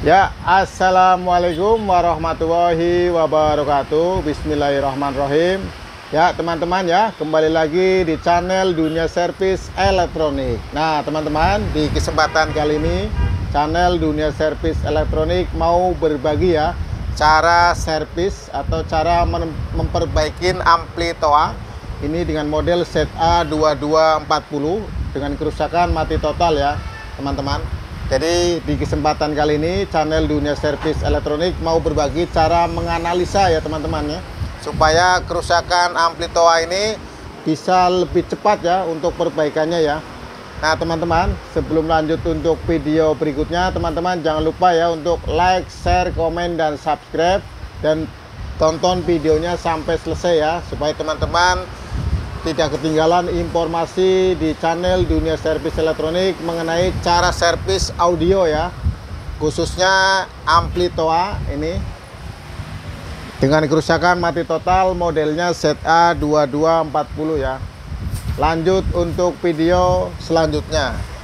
Ya, assalamualaikum warahmatullahi wabarakatuh. Bismillahirrahmanirrahim. Ya, teman-teman ya, kembali lagi di channel Dunia Servis Elektronik. Nah, teman-teman, di kesempatan kali ini channel Dunia Servis Elektronik mau berbagi ya cara servis atau cara memperbaiki ampli TOA ini dengan model ZA2240 dengan kerusakan mati total ya, teman-teman. Jadi di kesempatan kali ini channel Dunia Servis Elektronik mau berbagi cara menganalisa ya teman-teman ya, supaya kerusakan ampli TOA ini bisa lebih cepat ya untuk perbaikannya ya. Nah teman-teman, sebelum lanjut untuk video berikutnya, teman-teman jangan lupa ya untuk like, share, komen, dan subscribe, dan tonton videonya sampai selesai ya, supaya teman-teman tidak ketinggalan informasi di channel Dunia Servis Elektronik mengenai cara servis audio ya, khususnya ampli TOA ini dengan kerusakan mati total, modelnya ZA2240 ya. Lanjut untuk video selanjutnya.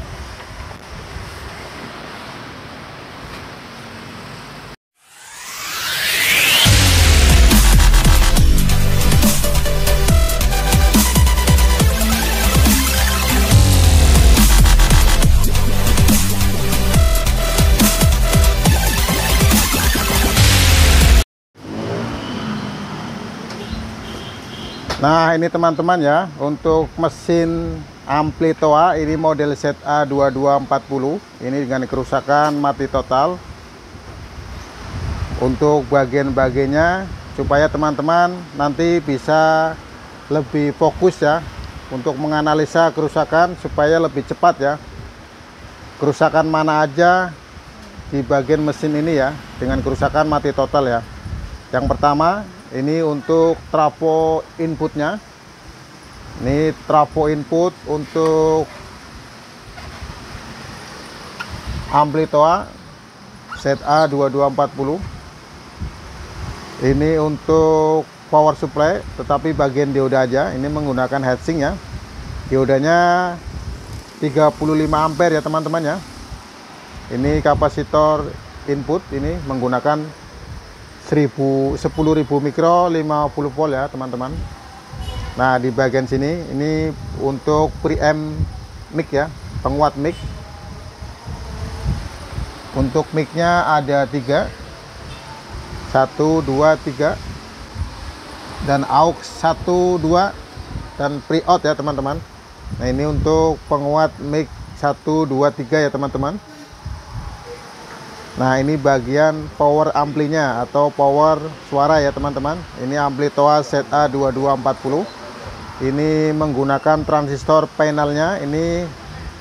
Nah ini teman-teman ya, untuk mesin ampli TOA ini model ZA2240 ini dengan kerusakan mati total. Untuk bagian-bagiannya supaya teman-teman nanti bisa lebih fokus ya untuk menganalisa kerusakan supaya lebih cepat ya, kerusakan mana aja di bagian mesin ini ya dengan kerusakan mati total ya. Yang pertama ini untuk trafo inputnya. Ini trafo input untuk ampli TOA ZA2240. Ini untuk power supply, tetapi bagian dioda aja. Ini menggunakan heatsink ya. Diodanya 35 ampere ya teman-teman ya. Ini kapasitor input, ini menggunakan 10.000 mikro 50 volt ya teman-teman. Nah di bagian sini ini untuk preamp mic ya, penguat mic. Untuk micnya ada 3, 1, 2, 3, dan aux 1, 2, dan pre-out ya teman-teman. Nah ini untuk penguat mic 1, 2, 3 ya teman-teman. Nah ini bagian power amplinya atau power suara ya teman-teman. Ini ampli TOA ZA2240. Ini menggunakan transistor panelnya, ini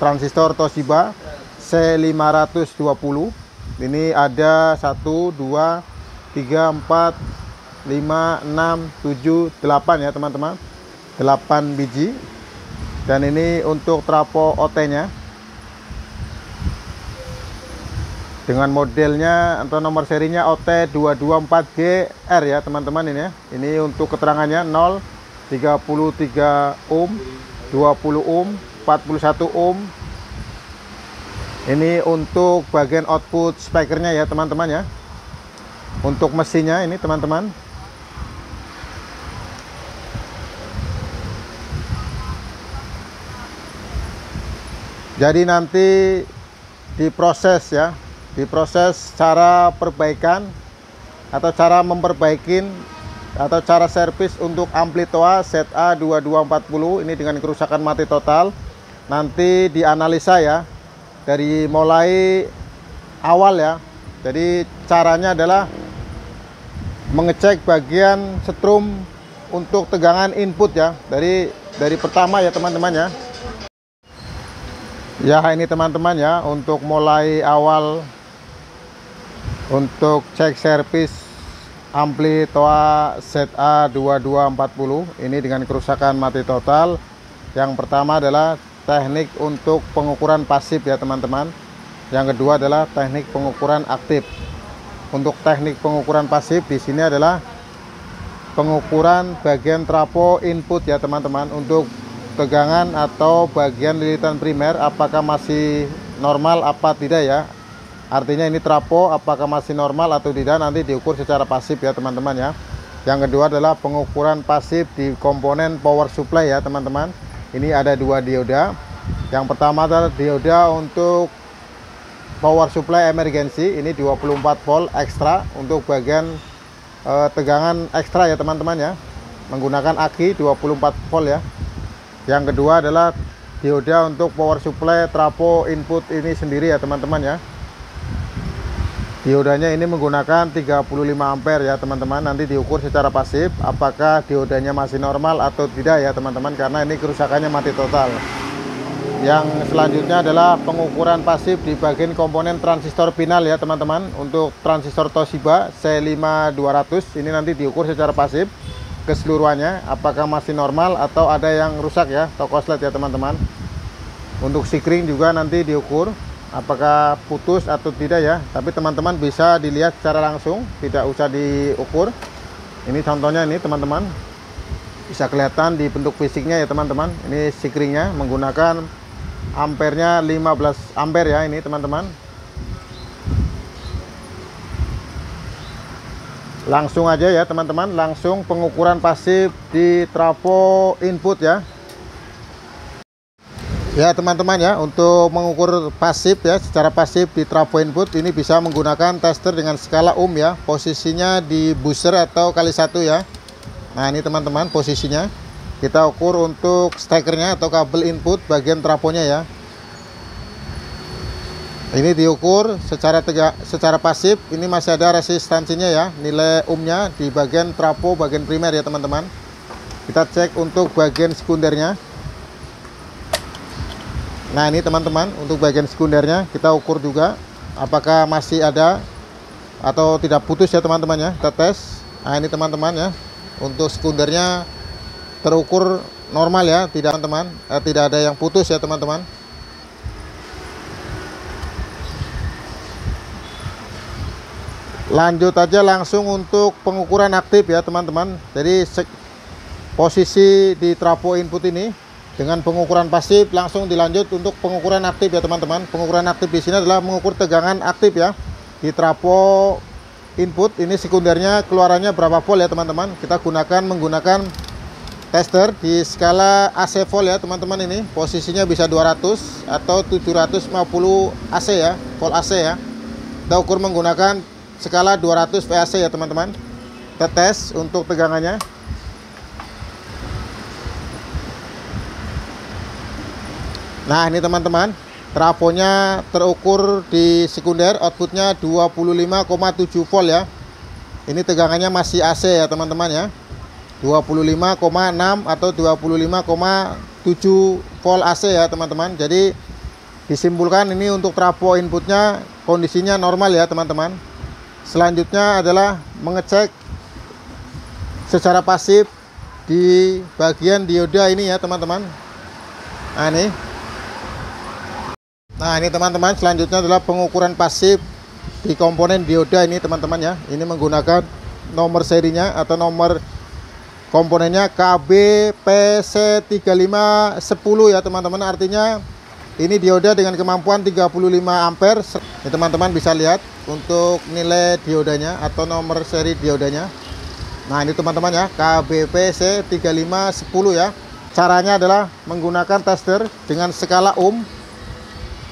transistor Toshiba C520. Ini ada 1, 2, 3, 4, 5, 6, 7, 8 ya teman-teman, 8 biji. Dan ini untuk trafo OT nya dengan modelnya atau nomor serinya OT224GR ya teman-teman. Ini ya, ini untuk keterangannya 0, 33 ohm, 20 ohm, 41 ohm. Ini untuk bagian output speakernya ya teman-teman ya. Untuk mesinnya ini teman-teman, jadi nanti diproses ya, diproses cara perbaikan atau cara memperbaiki atau cara servis untuk ampli TOA ZA2240 ini dengan kerusakan mati total. Nanti dianalisa ya dari mulai awal ya. Jadi caranya adalah mengecek bagian setrum untuk tegangan input ya, dari pertama ya teman-teman ya. Ya ini teman-teman ya, untuk mulai awal untuk cek servis ampli TOA ZA2240 ini dengan kerusakan mati total. Yang pertama adalah teknik untuk pengukuran pasif ya teman-teman. Yang kedua adalah teknik pengukuran aktif. Untuk teknik pengukuran pasif di sini adalah pengukuran bagian trafo input ya teman-teman, untuk tegangan atau bagian lilitan primer apakah masih normal apa tidak ya, Artinya ini trapo apakah masih normal atau tidak nanti diukur secara pasif ya teman-teman ya. Yang kedua adalah pengukuran pasif di komponen power supply ya teman-teman. Ini ada dua dioda. Yang pertama adalah dioda untuk power supply emergency, ini 24 volt ekstra untuk bagian tegangan ekstra ya teman-teman ya, menggunakan aki 24 volt ya. Yang kedua adalah dioda untuk power supply trapo input ini sendiri ya teman-teman ya. Diodanya ini menggunakan 35 ampere ya teman-teman. Nanti diukur secara pasif apakah diodanya masih normal atau tidak ya teman-teman, karena ini kerusakannya mati total. Yang selanjutnya adalah pengukuran pasif di bagian komponen transistor final ya teman-teman. Untuk transistor Toshiba C5200 ini nanti diukur secara pasif keseluruhannya apakah masih normal atau ada yang rusak ya, korslet ya teman-teman. Untuk sikring juga nanti diukur apakah putus atau tidak ya, tapi teman-teman bisa dilihat secara langsung, tidak usah diukur. Ini contohnya, ini teman-teman bisa kelihatan di bentuk fisiknya ya teman-teman. Ini sikringnya menggunakan ampernya 15 ampere ya ini teman-teman. Langsung aja ya teman-teman, langsung pengukuran pasif di trapo input ya. Ya teman-teman ya, untuk mengukur pasif ya, secara pasif di trapo input ini bisa menggunakan tester dengan skala ohm ya. Posisinya di booster atau kali 1 ya. Nah ini teman-teman posisinya. Kita ukur untuk stekernya atau kabel input bagian traponya ya. Ini diukur secara pasif. Ini masih ada resistansinya ya, nilai ohmnya di bagian trapo bagian primer ya teman-teman. Kita cek untuk bagian sekundernya. Nah ini teman-teman, untuk bagian sekundernya kita ukur juga apakah masih ada atau tidak putus ya teman-teman ya, kita tes. Nah ini teman-teman ya, untuk sekundernya terukur normal ya, tidak teman-teman, tidak ada yang putus ya teman-teman. Lanjut aja langsung untuk pengukuran aktif ya teman-teman. Jadi posisi di trapo input ini dengan pengukuran pasif langsung dilanjut untuk pengukuran aktif ya teman-teman. Pengukuran aktif di sini adalah mengukur tegangan aktif ya di trapo input. Ini sekundernya keluarannya berapa volt ya teman-teman. Kita menggunakan tester di skala AC volt ya teman-teman. Ini posisinya bisa 200 atau 750 AC ya, volt AC ya. Kita ukur menggunakan skala 200 VAC ya teman-teman. Kita tes untuk tegangannya. Nah ini teman-teman, trafonya terukur di sekunder, outputnya 25,7 volt ya. Ini tegangannya masih AC ya teman-teman ya, 25,6 atau 25,7 volt AC ya teman-teman. Jadi disimpulkan ini untuk trafo inputnya kondisinya normal ya teman-teman. Selanjutnya adalah mengecek secara pasif di bagian dioda ini ya teman-teman. Nah ini teman-teman, selanjutnya adalah pengukuran pasif di komponen dioda ini teman-teman ya. Ini menggunakan nomor serinya atau nomor komponennya KBPC3510 ya teman-teman. Artinya ini dioda dengan kemampuan 35 ampere. Ini teman-teman bisa lihat untuk nilai diodanya atau nomor seri diodanya. Nah ini teman-teman ya, KBPC3510 ya. Caranya adalah menggunakan tester dengan skala ohm.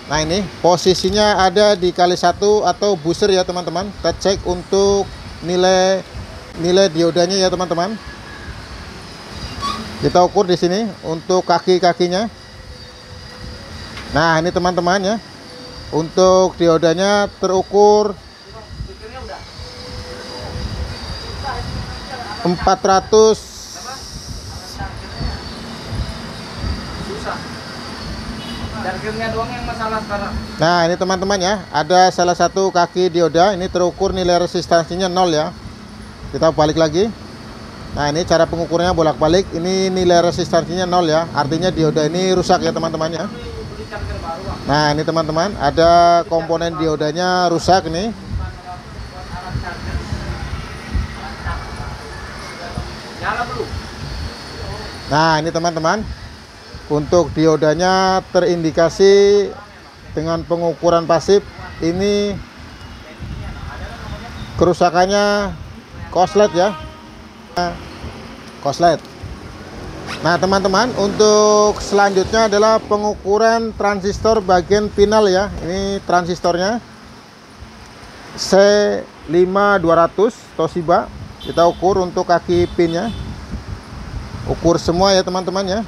Nah ini posisinya ada di kali 1 atau booster ya teman-teman. Kita cek untuk nilai diodanya ya teman-teman. Kita ukur di sini untuk kaki-kakinya. Nah ini teman-teman ya, untuk diodanya terukur 400. Nah ini teman-teman ya, ada salah satu kaki dioda ini terukur nilai resistansinya 0 ya. Kita balik lagi. Nah ini cara pengukurnya bolak-balik. Ini nilai resistansinya 0 ya, artinya dioda ini rusak ya teman-teman ya. Nah ini teman-teman, ada komponen diodanya rusak nih. Nah ini teman-teman, untuk diodanya terindikasi dengan pengukuran pasif ini kerusakannya koslet ya, koslet. Nah teman-teman, untuk selanjutnya adalah pengukuran transistor bagian final ya. Ini transistornya C5200 Toshiba. Kita ukur untuk kaki pinnya, ukur semua ya teman-teman ya.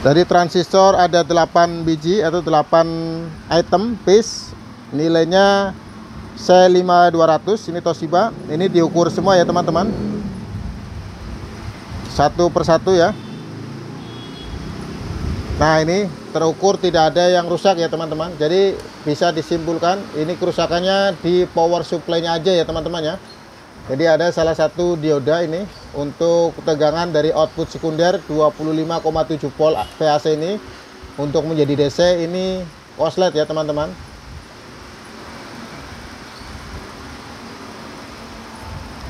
Dari transistor ada 8 biji atau 8 item piece. Nilainya C5200, ini Toshiba. Ini diukur semua ya teman-teman, satu persatu ya. Nah ini terukur, tidak ada yang rusak ya teman-teman. Jadi bisa disimpulkan ini kerusakannya di power supply-nya aja ya teman-teman ya. Jadi ada salah satu dioda ini untuk tegangan dari output sekunder 25,7 volt VAC ini untuk menjadi DC, ini koslet ya teman-teman.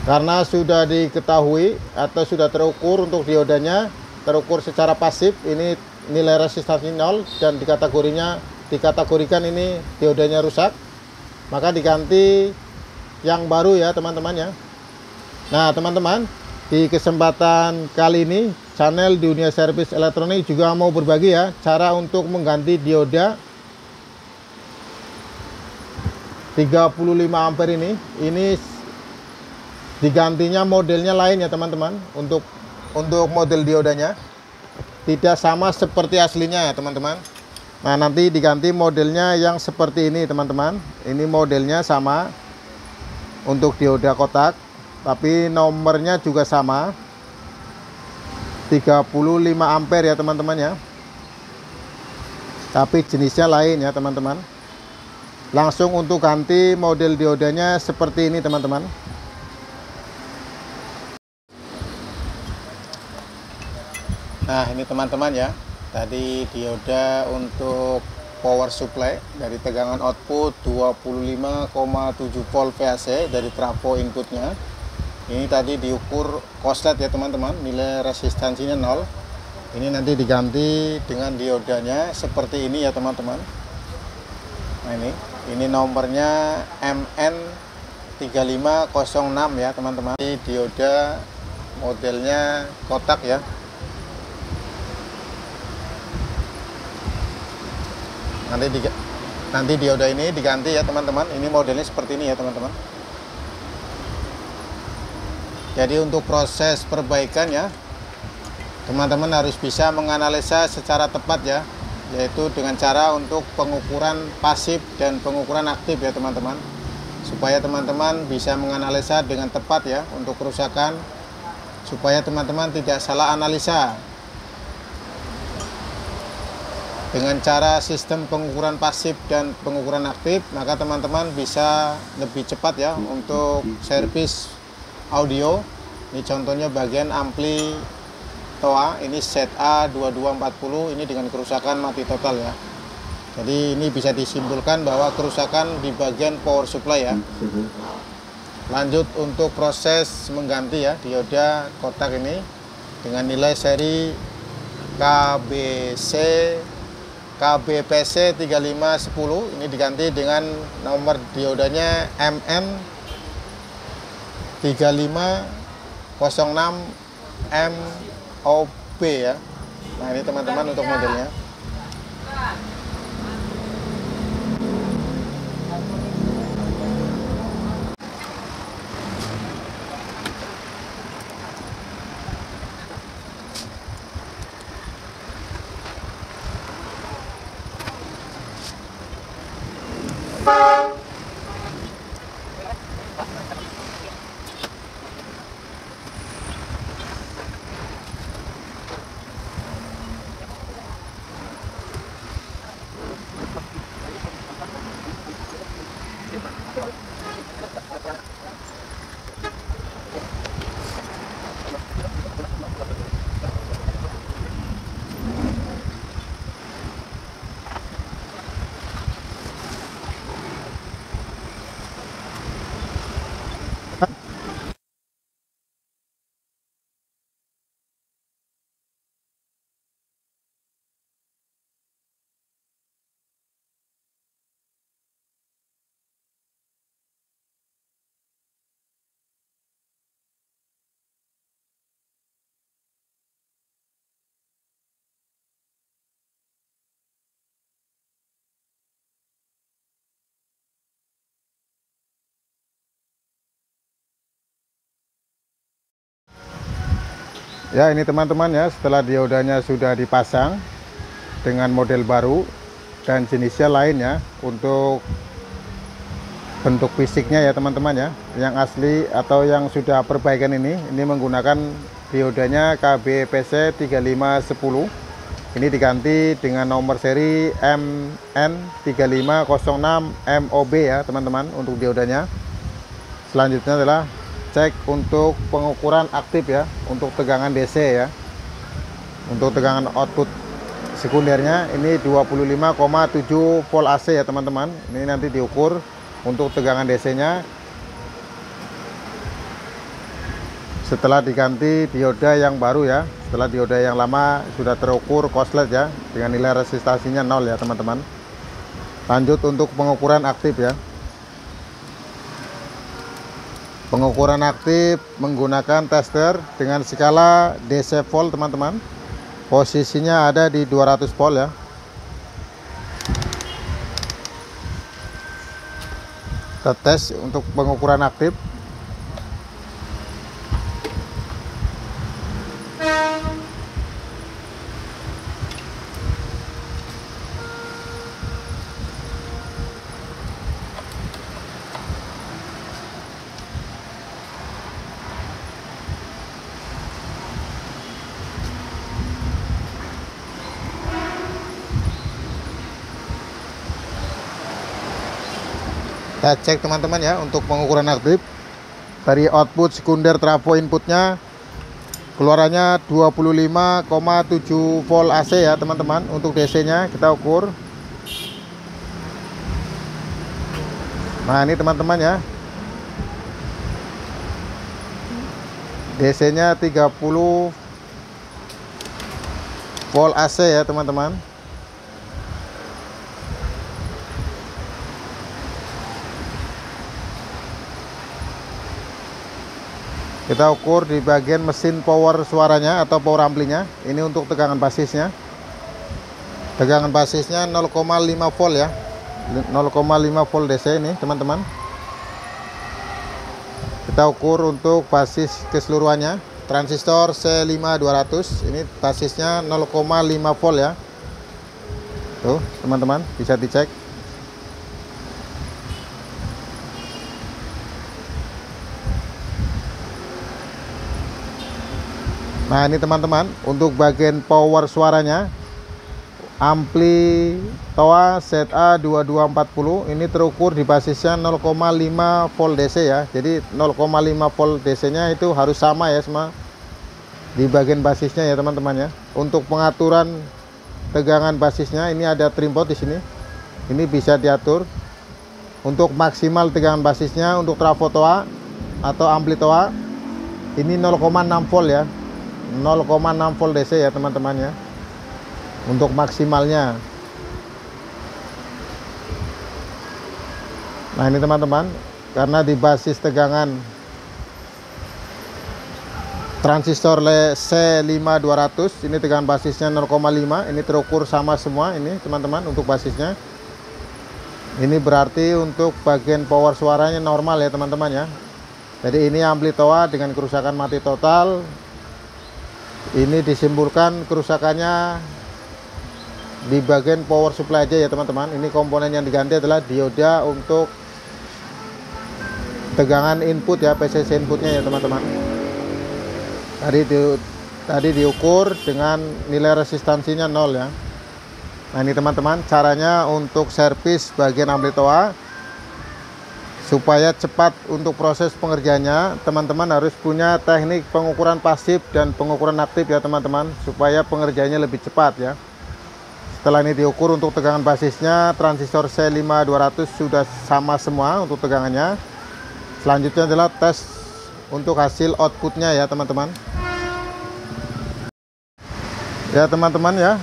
Karena sudah diketahui atau sudah terukur untuk diodanya, terukur secara pasif, ini nilai resistansi 0 dan dikategorikan ini diodanya rusak, maka diganti yang baru ya teman-teman ya. Nah teman-teman, di kesempatan kali ini channel Dunia Servis Elektronik juga mau berbagi ya cara untuk mengganti dioda 35 ampere ini digantinya modelnya lain ya teman-teman. Untuk model diodanya tidak sama seperti aslinya ya teman-teman. Nah nanti diganti modelnya yang seperti ini teman-teman. Ini modelnya sama untuk dioda kotak, tapi nomornya juga sama 35 ampere ya teman-teman ya, tapi jenisnya lain ya teman-teman. Langsung untuk ganti model diodanya seperti ini teman-teman. Nah ini teman-teman ya, tadi dioda untuk power supply dari tegangan output 25,7 volt VAC dari trafo inputnya. Ini tadi diukur koslet ya teman-teman, nilai resistansinya 0. Ini nanti diganti dengan diodanya seperti ini ya teman-teman. Nah ini nomornya MN3506 ya teman-teman. Ini dioda modelnya kotak ya. Nanti dioda ini diganti ya teman-teman. Ini modelnya seperti ini ya teman-teman. Jadi untuk proses perbaikan ya, teman-teman harus bisa menganalisa secara tepat ya, yaitu dengan cara untuk pengukuran pasif dan pengukuran aktif ya teman-teman, supaya teman-teman bisa menganalisa dengan tepat ya untuk kerusakan, supaya teman-teman tidak salah analisa. Dengan cara sistem pengukuran pasif dan pengukuran aktif, maka teman-teman bisa lebih cepat ya untuk servis audio. Ini contohnya bagian ampli TOA, ini ZA2240, ini dengan kerusakan mati total ya. Jadi ini bisa disimpulkan bahwa kerusakan di bagian power supply ya. Lanjut untuk proses mengganti ya dioda kotak ini dengan nilai seri KBPC 3510, ini diganti dengan nomor diodanya MM3506 MOP ya. Nah ini teman-teman untuk modelnya. Ya, ini teman-teman ya, setelah diodanya sudah dipasang dengan model baru dan jenisnya lain ya, untuk bentuk fisiknya ya teman-teman ya, yang asli atau yang sudah perbaikan ini menggunakan diodanya KBPC 3510. Ini diganti dengan nomor seri MN3506MOB ya teman-teman untuk diodanya. Selanjutnya adalah cek untuk pengukuran aktif ya, untuk tegangan DC ya. Untuk tegangan output sekundernya ini 25,7 volt AC ya teman-teman. Ini nanti diukur untuk tegangan DC nya setelah diganti dioda yang baru ya. Setelah dioda yang lama sudah terukur korslet ya, dengan nilai resistansinya 0 ya teman-teman. Lanjut untuk pengukuran aktif ya. Pengukuran aktif menggunakan tester dengan skala DC volt teman-teman. Posisinya ada di 200 volt ya. Kita tes untuk pengukuran aktif. Kita cek teman-teman ya untuk pengukuran aktif. Dari output sekunder trafo inputnya keluarannya 25,7 volt AC ya teman-teman. Untuk DC nya kita ukur. Nah ini teman-teman ya, DC nya 30 volt AC ya teman-teman. Kita ukur di bagian mesin power suaranya atau power amplinya. Ini untuk tegangan basisnya. Tegangan basisnya 0,5 volt ya. 0,5 volt DC ini teman-teman. Kita ukur untuk basis keseluruhannya. Transistor C5200. Ini basisnya 0,5 volt ya. Tuh teman-teman, bisa dicek. Nah ini teman-teman, untuk bagian power suaranya ampli TOA ZA2240 ini terukur di basisnya 0,5 volt DC ya. Jadi 0,5 volt DC nya itu harus sama ya semua di bagian basisnya ya teman-teman ya. Untuk pengaturan tegangan basisnya ini ada trim pot di sini. Ini bisa diatur untuk maksimal tegangan basisnya. Untuk trafo TOA atau ampli TOA ini 0,6 volt ya. 0,6 volt DC ya teman-teman ya, untuk maksimalnya. Nah ini teman-teman, karena di basis tegangan transistor C5200 ini tegangan basisnya 0,5, ini terukur sama semua ini teman-teman untuk basisnya. Ini berarti untuk bagian power suaranya normal ya teman-teman ya. Jadi ini ampli TOA dengan kerusakan mati total. Ini disimpulkan kerusakannya di bagian power supply aja ya teman-teman. Ini komponen yang diganti adalah dioda untuk tegangan input ya, PCC inputnya ya teman-teman. Tadi diukur dengan nilai resistansinya 0 ya. Nah ini teman-teman, caranya untuk servis bagian ampli TOA. Supaya cepat untuk proses pengerjaannya, teman-teman harus punya teknik pengukuran pasif dan pengukuran aktif ya teman-teman, supaya pengerjaannya lebih cepat ya. Setelah ini diukur untuk tegangan basisnya, transistor C5200 sudah sama semua untuk tegangannya. Selanjutnya adalah tes untuk hasil outputnya ya teman-teman. Ya teman-teman ya,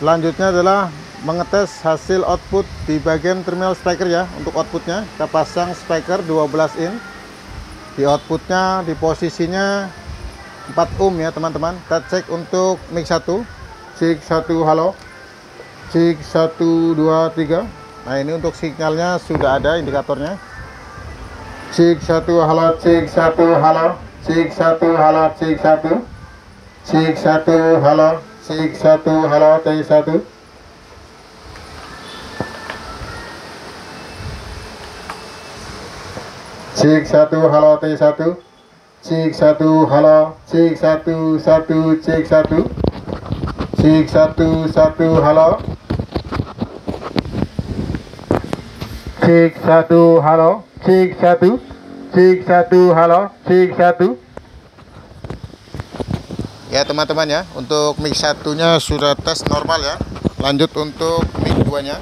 selanjutnya adalah mengetes hasil output di bagian terminal speaker ya. Untuk outputnya kita pasang speaker 12 in di outputnya, di posisinya 4 ohm ya teman-teman. Kita cek untuk mic 1, cek 1 halo, cek 1 2 3. Nah ini untuk sinyalnya sudah ada indikatornya. Cek 1 halo, cek 1 halo, cek 1 halo, cek 1. Cek 1 halo. Cek 1 halo T1. Cek 1 halo T1. Cek 1 halo. Cek 1 1 cek 1. Cek 1 1 halo. Cek 1 halo. Cek 1. Cek 1 halo. Cek 1. Ya teman-teman ya, untuk mic satunya sudah tes normal ya. Lanjut untuk mic 2-nya.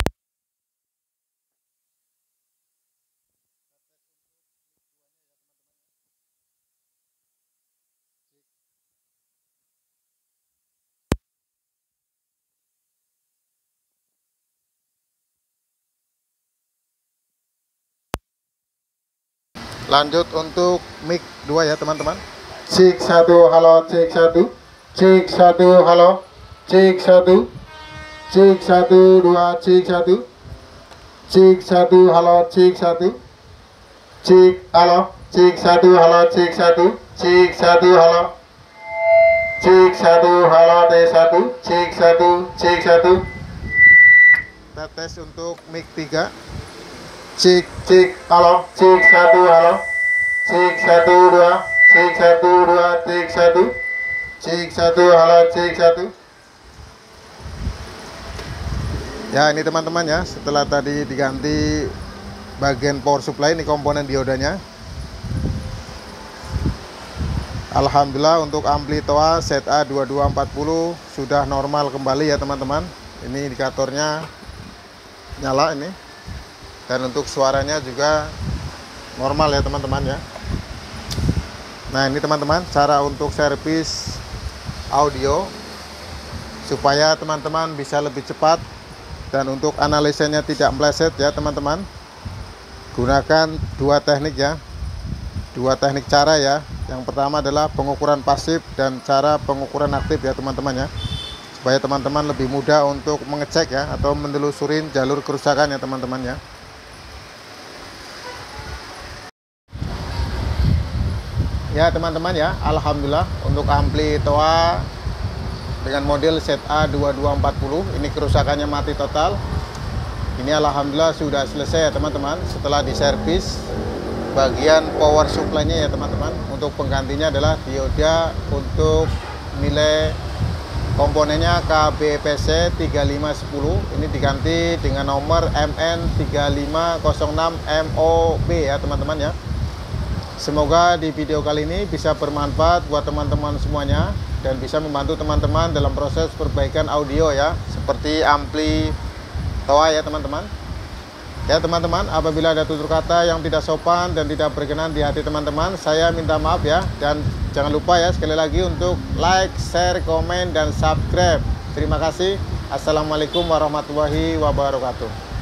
Lanjut untuk mic 2 ya teman-teman. Cek 1 halo, cek 1. Cek 1 halo. Cek 1. Cek 1 2 cek 1. Cek 1 halo, cek 1. Cek halo. Cek 1 halo, cek 1. Cek 1 halo. Cek 1 halo T1. Cek 1. Cek 1. Kita tes untuk mic 3. Cek cek halo. Cek 1 halo. Cek 1 2. Cek 1 2 cek 1. Cek 1 halo, cek 1. Ya ini teman-teman ya, setelah tadi diganti bagian power supply, ini komponen diodanya. Alhamdulillah untuk ampli TOA ZA2240 sudah normal kembali ya teman-teman. Ini indikatornya nyala ini. Dan untuk suaranya juga normal ya teman-teman ya. Nah ini teman-teman cara untuk servis audio supaya teman-teman bisa lebih cepat. Dan untuk analisanya tidak meleset ya teman-teman, gunakan dua teknik ya, dua teknik cara ya. Yang pertama adalah pengukuran pasif dan cara pengukuran aktif ya teman-teman ya, supaya teman-teman lebih mudah untuk mengecek ya atau menelusurin jalur kerusakan ya teman-teman ya. Ya teman-teman ya, alhamdulillah untuk ampli TOA dengan model ZA2240 ini kerusakannya mati total. Ini alhamdulillah sudah selesai ya teman-teman, setelah diservis bagian power supply-nya ya teman-teman. Untuk penggantinya adalah dioda untuk nilai komponennya KBPC 3510. Ini diganti dengan nomor MN3506MOB ya teman-teman ya. Semoga di video kali ini bisa bermanfaat buat teman-teman semuanya dan bisa membantu teman-teman dalam proses perbaikan audio ya, seperti ampli TOA ya teman-teman. Ya teman-teman, apabila ada tutur kata yang tidak sopan dan tidak berkenan di hati teman-teman, saya minta maaf ya. Dan jangan lupa ya sekali lagi untuk like, share, komen, dan subscribe. Terima kasih. Assalamualaikum warahmatullahi wabarakatuh.